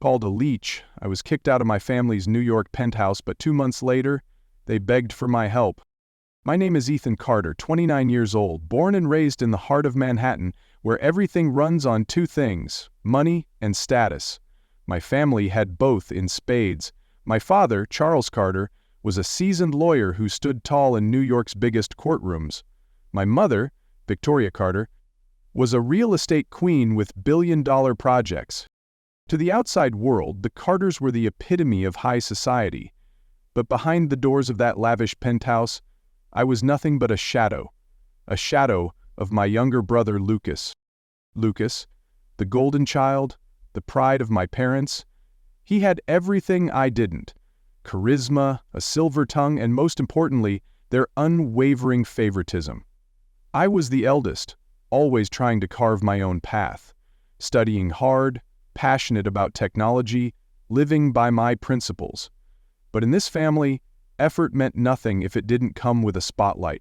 Called a leech, I was kicked out of my family's New York penthouse, but 2 months later, they begged for my help. My name is Ethan Carter, 29 years old, born and raised in the heart of Manhattan, where everything runs on two things: money and status. My family had both in spades. My father, Charles Carter, was a seasoned lawyer who stood tall in New York's biggest courtrooms. My mother, Victoria Carter, was a real estate queen with billion-dollar projects. To the outside world, the Carters were the epitome of high society. But behind the doors of that lavish penthouse, I was nothing but a shadow of my younger brother Lucas. Lucas, the golden child, the pride of my parents, he had everything I didn't: charisma, a silver tongue, and most importantly, their unwavering favoritism. I was the eldest, always trying to carve my own path, studying hard, passionate about technology, living by my principles. But in this family, effort meant nothing if it didn't come with a spotlight.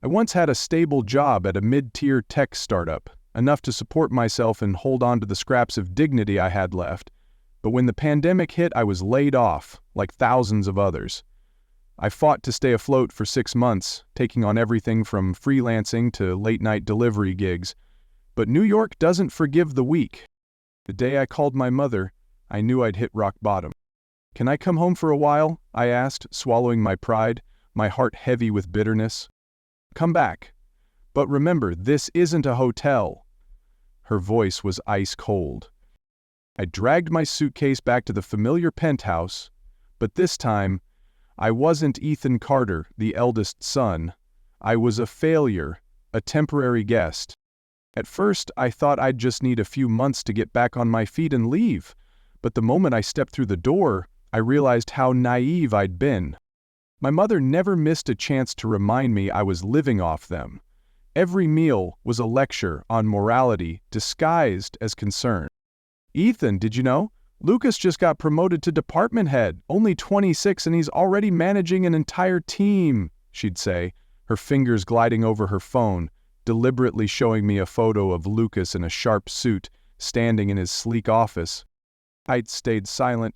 I once had a stable job at a mid-tier tech startup, enough to support myself and hold on to the scraps of dignity I had left. But when the pandemic hit, I was laid off, like thousands of others. I fought to stay afloat for 6 months, taking on everything from freelancing to late-night delivery gigs. But New York doesn't forgive the weak. The day I called my mother, I knew I'd hit rock bottom. "Can I come home for a while?" I asked, swallowing my pride, my heart heavy with bitterness. "Come back. But remember, this isn't a hotel." Her voice was ice cold. I dragged my suitcase back to the familiar penthouse, but this time, I wasn't Ethan Carter, the eldest son. I was a failure, a temporary guest. At first, I thought I'd just need a few months to get back on my feet and leave, but the moment I stepped through the door, I realized how naive I'd been. My mother never missed a chance to remind me I was living off them. Every meal was a lecture on morality disguised as concern. "Ethan, did you know? Lucas just got promoted to department head, only 26, and he's already managing an entire team," she'd say, her fingers gliding over her phone, deliberately showing me a photo of Lucas in a sharp suit, standing in his sleek office. I stayed silent,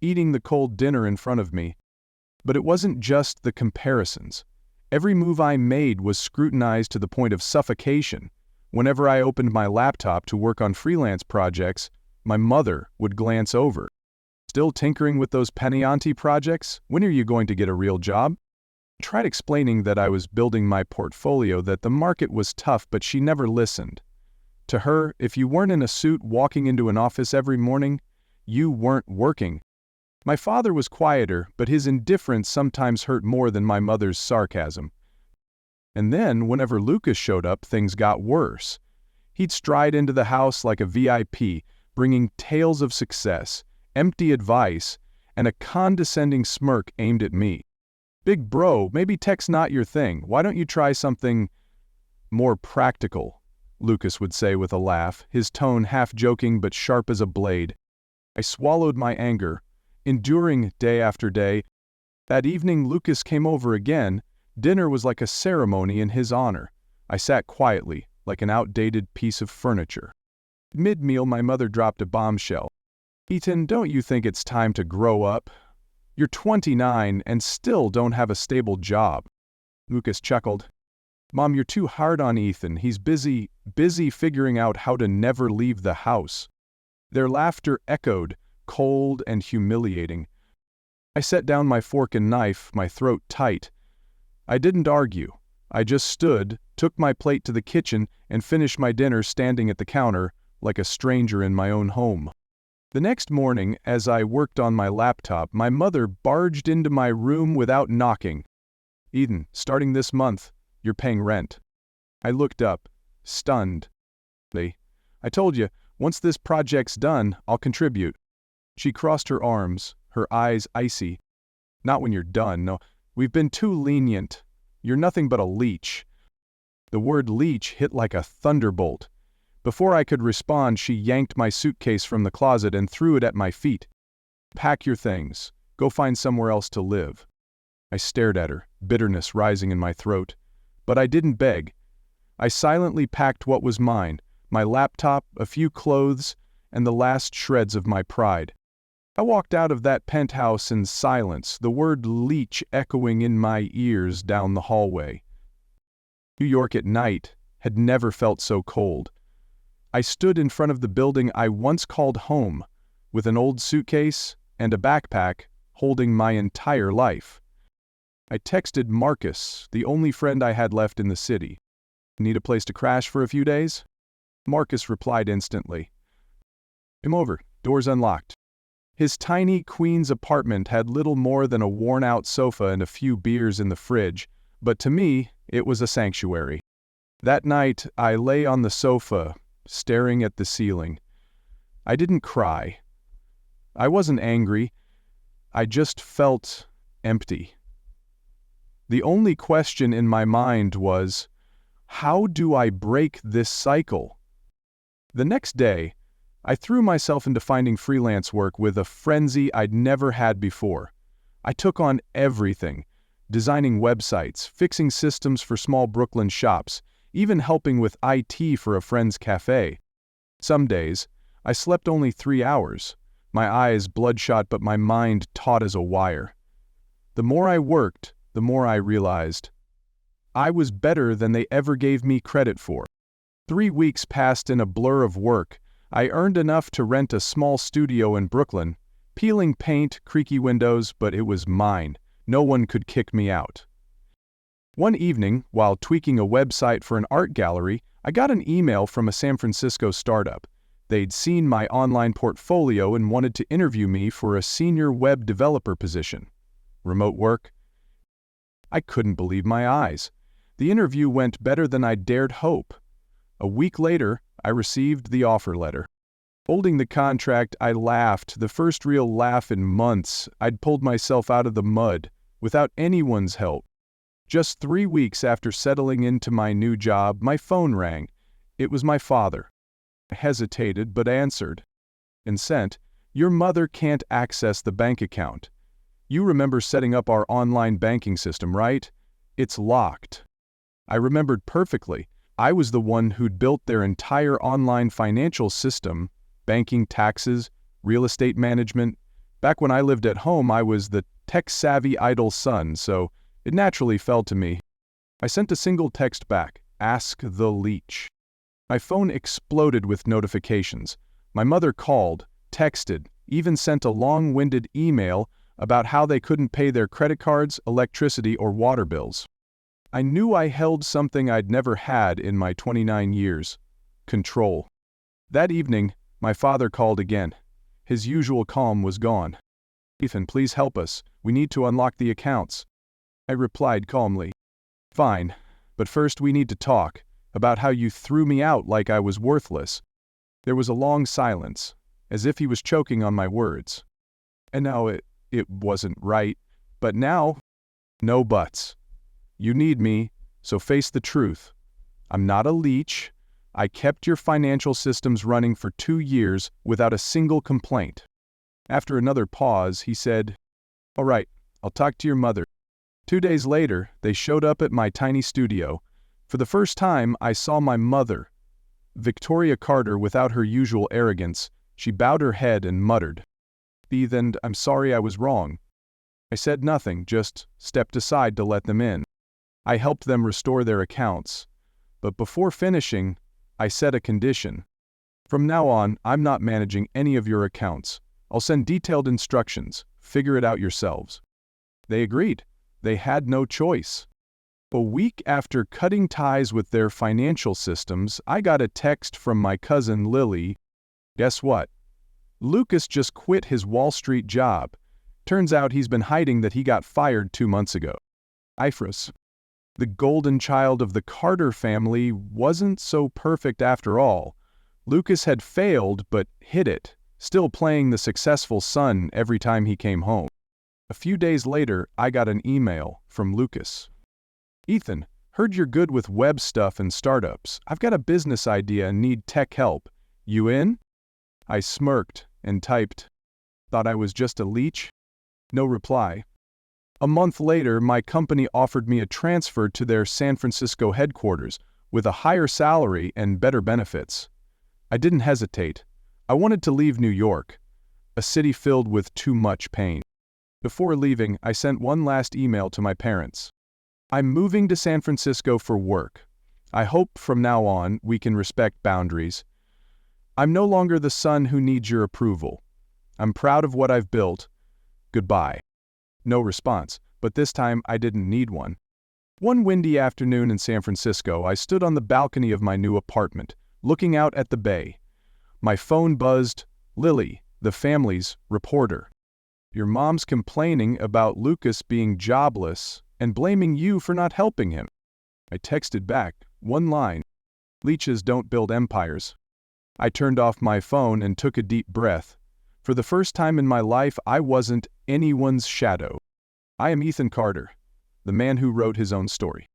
eating the cold dinner in front of me. But it wasn't just the comparisons. Every move I made was scrutinized to the point of suffocation. Whenever I opened my laptop to work on freelance projects, my mother would glance over. "Still tinkering with those Penianti projects? When are you going to get a real job?" I tried explaining that I was building my portfolio, that the market was tough, but she never listened. To her, if you weren't in a suit walking into an office every morning, you weren't working. My father was quieter, but his indifference sometimes hurt more than my mother's sarcasm. And then, whenever Lucas showed up, things got worse. He'd stride into the house like a VIP, bringing tales of success, empty advice, and a condescending smirk aimed at me. "Big bro, maybe tech's not your thing. Why don't you try something more practical?" Lucas would say with a laugh, his tone half joking but sharp as a blade. I swallowed my anger, enduring day after day. That evening Lucas came over again. Dinner was like a ceremony in his honor. I sat quietly, like an outdated piece of furniture. Mid-meal, my mother dropped a bombshell. "Ethan, don't you think it's time to grow up? You're 29 and still don't have a stable job." Lucas chuckled. "Mom, you're too hard on Ethan. He's busy figuring out how to never leave the house." Their laughter echoed, cold and humiliating. I set down my fork and knife, my throat tight. I didn't argue. I just stood, took my plate to the kitchen, and finished my dinner standing at the counter, like a stranger in my own home. The next morning, as I worked on my laptop, my mother barged into my room without knocking. "Eden, starting this month, you're paying rent." I looked up, stunned. "I told you, once this project's done, I'll contribute." She crossed her arms, her eyes icy. "Not when you're done, no. We've been too lenient. You're nothing but a leech." The word leech hit like a thunderbolt. Before I could respond, she yanked my suitcase from the closet and threw it at my feet. "Pack your things. Go find somewhere else to live." I stared at her, bitterness rising in my throat. But I didn't beg. I silently packed what was mine, my laptop, a few clothes, and the last shreds of my pride. I walked out of that penthouse in silence, the word LEECH echoing in my ears down the hallway. New York at night had never felt so cold. I stood in front of the building I once called home, with an old suitcase and a backpack holding my entire life. I texted Marcus, the only friend I had left in the city. Need a place to crash for a few days? Marcus replied instantly. I'm over. Doors unlocked. His tiny Queens apartment had little more than a worn-out sofa and a few beers in the fridge, but to me, it was a sanctuary. That night, I lay on the sofa, staring at the ceiling. I didn't cry. I wasn't angry. I just felt empty. The only question in my mind was, how do I break this cycle? The next day, I threw myself into finding freelance work with a frenzy I'd never had before. I took on everything, designing websites, fixing systems for small Brooklyn shops, even helping with IT for a friend's cafe. Some days, I slept only 3 hours, my eyes bloodshot but my mind taut as a wire. The more I worked, the more I realized I was better than they ever gave me credit for. 3 weeks passed in a blur of work. I earned enough to rent a small studio in Brooklyn, peeling paint, creaky windows, but it was mine. No one could kick me out. One evening, while tweaking a website for an art gallery, I got an email from a San Francisco startup. They'd seen my online portfolio and wanted to interview me for a senior web developer position. Remote work? I couldn't believe my eyes. The interview went better than I dared hope. A week later, I received the offer letter. Holding the contract, I laughed, the first real laugh in months. I'd pulled myself out of the mud, without anyone's help. Just 3 weeks after settling into my new job, my phone rang. It was my father. I hesitated, but answered. And sent, "Your mother can't access the bank account. You remember setting up our online banking system, right? It's locked." I remembered perfectly. I was the one who'd built their entire online financial system, banking, taxes, real estate management. Back when I lived at home, I was the tech-savvy idle son, so it naturally fell to me. I sent a single text back, "Ask the LEECH." My phone exploded with notifications. My mother called, texted, even sent a long-winded email about how they couldn't pay their credit cards, electricity, or water bills. I knew I held something I'd never had in my 29 years: control. That evening, my father called again. His usual calm was gone. "Ethan, please help us. We need to unlock the accounts." I replied calmly. "Fine, but first we need to talk about how you threw me out like I was worthless." There was a long silence, as if he was choking on my words. And now it wasn't right, but now, no buts. You need me, so face the truth. I'm not a leech. I kept your financial systems running for 2 years without a single complaint. After another pause, he said, "All right, I'll talk to your mother." 2 days later, they showed up at my tiny studio. For the first time, I saw my mother, Victoria Carter, without her usual arrogance. She bowed her head and muttered, "Ethan, I'm sorry I was wrong." I said nothing, just stepped aside to let them in. I helped them restore their accounts. But before finishing, I set a condition. "From now on, I'm not managing any of your accounts. I'll send detailed instructions. Figure it out yourselves." They agreed. They had no choice. A week after cutting ties with their financial systems, I got a text from my cousin Lily. Guess what? Lucas just quit his Wall Street job. Turns out he's been hiding that he got fired 2 months ago. Ifrus, the golden child of the Carter family, wasn't so perfect after all. Lucas had failed but hid it, still playing the successful son every time he came home. A few days later, I got an email from Lucas. "Ethan, heard you're good with web stuff and startups. I've got a business idea and need tech help. You in?" I smirked and typed, "Thought I was just a leech?" No reply. A month later, my company offered me a transfer to their San Francisco headquarters with a higher salary and better benefits. I didn't hesitate. I wanted to leave New York. a city filled with too much pain. Before leaving, I sent one last email to my parents. I'm moving to San Francisco for work. I hope from now on we can respect boundaries. I'm no longer the son who needs your approval. I'm proud of what I've built. Goodbye. No response, but this time I didn't need one. One windy afternoon in San Francisco, I stood on the balcony of my new apartment, looking out at the bay. My phone buzzed. Lily, the family's reporter. Your mom's complaining about Lucas being jobless and blaming you for not helping him. I texted back, one line. Leeches don't build empires. I turned off my phone and took a deep breath. For the first time in my life, I wasn't anyone's shadow. I am Ethan Carter, the man who wrote his own story.